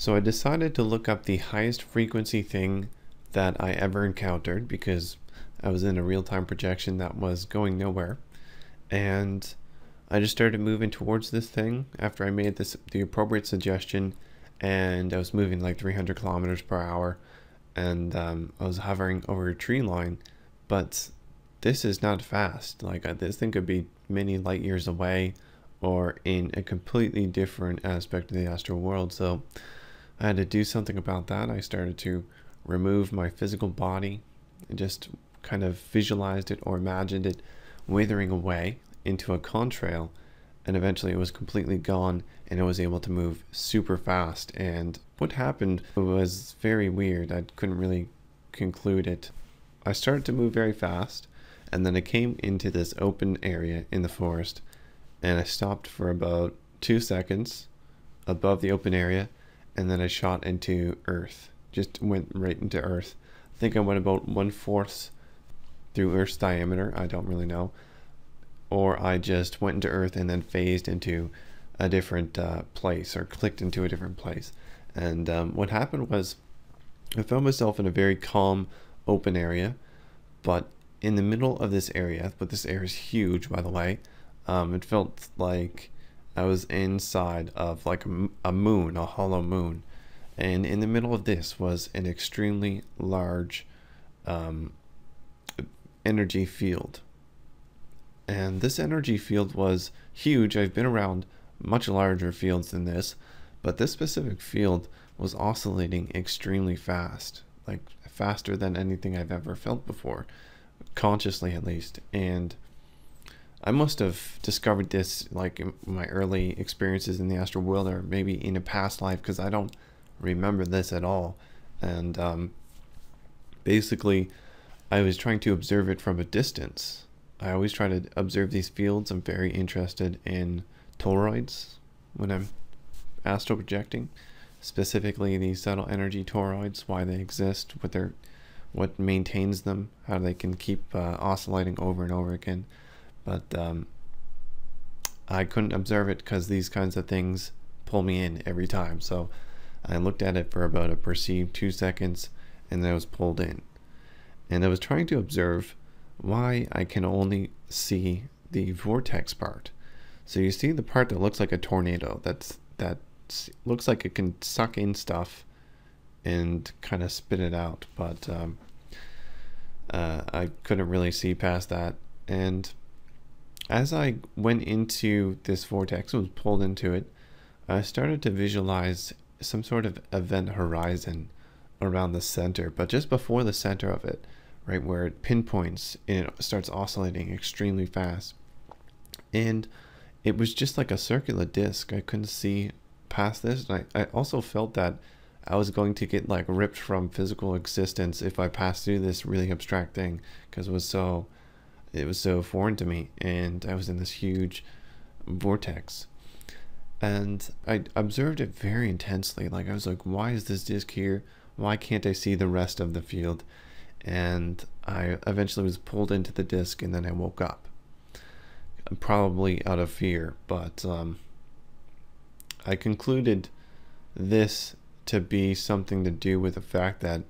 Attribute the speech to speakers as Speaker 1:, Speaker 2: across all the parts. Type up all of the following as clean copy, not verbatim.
Speaker 1: So I decided to look up the highest frequency thing that I ever encountered because I was in a real-time projection that was going nowhere. And I just started moving towards this thing after I made the appropriate suggestion, and I was moving like 300 kilometers per hour, and I was hovering over a tree line. But this is not fast. Like this thing could be many light years away or in a completely different aspect of the astral world. So I had to do something about that. I started to remove my physical body and just kind of visualized it or imagined it withering away into a contrail, and eventually it was completely gone and I was able to move super fast. And what happened was very weird. I couldn't really conclude it. I started to move very fast, and then I came into this open area in the forest, and I stopped for about 2 seconds above the open area, and then I shot into Earth. Just went right into Earth. I think I went about 1/4 through Earth's diameter. I don't really know. Or I just went into Earth and then phased into a different place, or clicked into a different place. And what happened was I found myself in a very calm, open area, but in the middle of this area, but this area is huge, by the way. It felt like I was inside of like a moon, a hollow moon. And in the middle of this was an extremely large energy field. And this energy field was huge. I've been around much larger fields than this, but this specific field was oscillating extremely fast, like faster than anything I've ever felt before, consciously at least. And I must have discovered this like in my early experiences in the astral world, or maybe in a past life, because I don't remember this at all. And basically I was trying to observe it from a distance. I always try to observe these fields. I'm very interested in toroids when I'm astral projecting, specifically these subtle energy toroids, why they exist, what maintains them, how they can keep oscillating over and over again. But I couldn't observe it because these kinds of things pull me in every time. So I looked at it for about a perceived 2 seconds, and then I was pulled in. And I was trying to observe why I can only see the vortex part. So you see the part that looks like a tornado, that looks like it can suck in stuff and kind of spit it out, but I couldn't really see past that. And as I went into this vortex, was pulled into it, I started to visualize some sort of event horizon around the center, but just before the center of it, right where it pinpoints, and it starts oscillating extremely fast. And it was just like a circular disc. I couldn't see past this. And I also felt that I was going to get like ripped from physical existence if I passed through this really abstract thing, because it was so foreign to me, and I was in this huge vortex. And I observed it very intensely. Like I was like, why is this disc here? Why can't I see the rest of the field? And I eventually was pulled into the disc, and then I woke up, probably out of fear. But I concluded this to be something to do with the fact that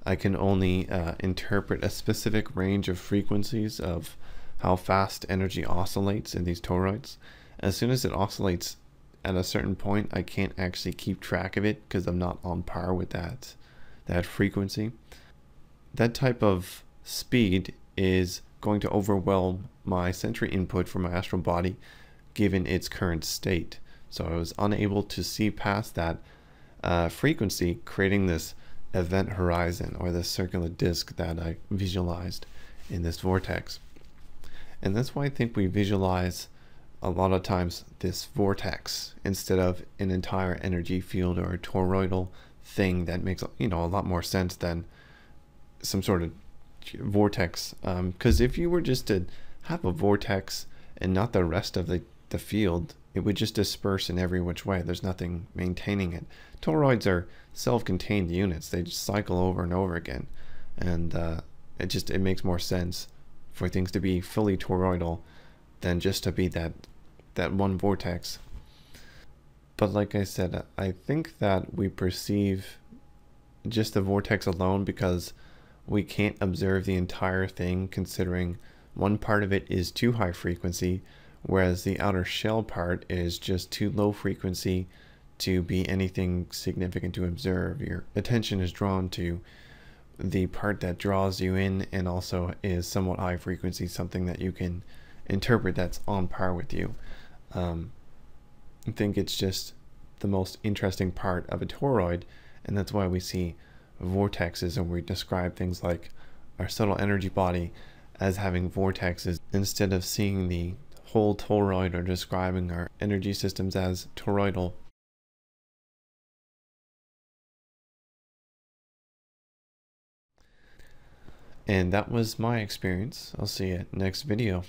Speaker 1: I can only interpret a specific range of frequencies of how fast energy oscillates in these toroids. As soon as it oscillates at a certain point, I can't actually keep track of it because I'm not on par with that frequency. That type of speed is going to overwhelm my sensory input for my astral body given its current state. So I was unable to see past that frequency, creating this event horizon, or this circular disc that I visualized in this vortex. And that's why I think we visualize a lot of times this vortex instead of an entire energy field or a toroidal thing that makes a lot more sense than some sort of vortex. Because if you were just to have a vortex and not the rest of the field, it would just disperse in every which way. There's nothing maintaining it. Toroids are self-contained units. They just cycle over and over again, and it makes more sense for things to be fully toroidal than just to be that one vortex. But like I said, I think that we perceive just the vortex alone because we can't observe the entire thing, considering one part of it is too high frequency, whereas the outer shell part is just too low frequency to be anything significant to observe. Your attention is drawn to the part that draws you in and also is somewhat high frequency, something that you can interpret that's on par with you. I think it's just the most interesting part of a toroid, and that's why we see vortexes and we describe things like our subtle energy body as having vortexes instead of seeing the whole toroid or describing our energy systems as toroidal. And that was my experience. I'll see you next video.